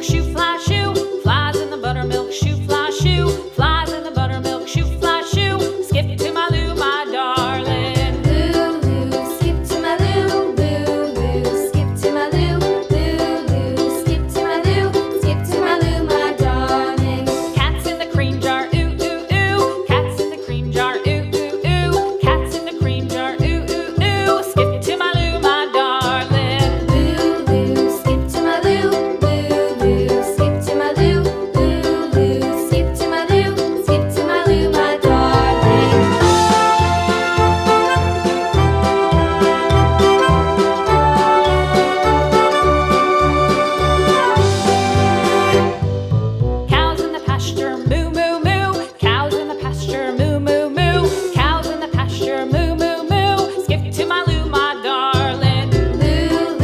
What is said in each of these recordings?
buttermilk shoe, fly shoe. Flies in the buttermilk shoe, fly shoe. Flies in the buttermilk shoe, fly shoe. Skip to my Lou, my darling. Lou, skip to my Lou, Lou, skip to my Lou, Lou, skip to my Lou, skip to my Lou, my darling. Cats in the cream jar, ooh, ooh, ooh. Cats in the cream jar, ooh, ooh, ooh. Cats in the cream jar, ooh, ooh, ooh. Skip to my Lou, my darling. Lou, skip to my Lou, Lou, skip to my Lou, Lou, skip to my Lou, skip to my Lou, my darling. Cows in the pasture, moo, moo, moo. Cows in the pasture, moo, moo, moo. Cows in the pasture, moo, moo, moo. Skip to my Lou, my darling. Lou,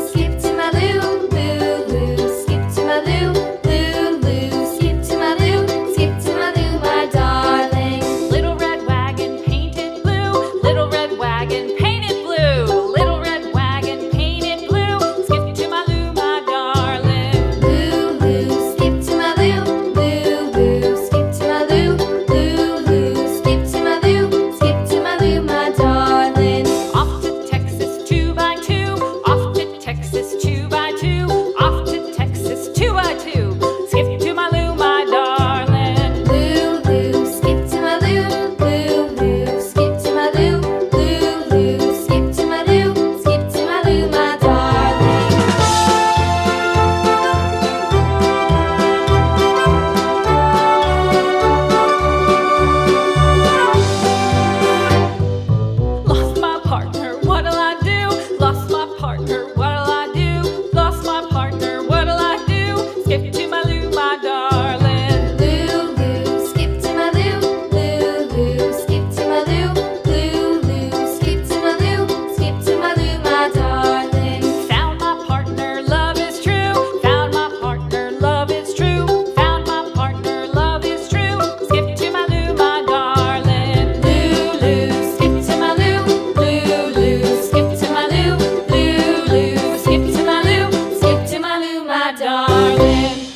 skip to my Lou, Lou, skip to my Lou, Lou, skip to my Lou, skip to my Lou, my darling. Little red wagon painted blue. Little red wagon painted blue. Little red wagon painted blue. Skip to my Lou, my darling. Lou, skip to my Lou, Lou, skip to my Lou, Lou, skip to my Lou, skip to my Lou, my darling. Off to Texas 2x2. Off to Texas 2x2. Off to Texas 2x2. Skip to my Lou, my darling. Lou, skip to my Lou, Lou, skip to my Lou, Lou, skip to my Lou, skip to my Lou, my darling. Lost my partner, what'll I do? Lost my partner, what'll I do? Lost my partner, what'll I do? Skip to my Lou, my darling. Lou, skip to my Lou, Lou, skip to my Lou, Lou, skip to my Lou, skip to my Lou, my darling. Found my partner, love is true. Found my partner, love is true. Found my partner, love is true. Skip to my Lou, my darling. Lou, skip to my Lou, Lou, skip to my Lou, Lou, skip to my Lou, skip to my Lou, my darling.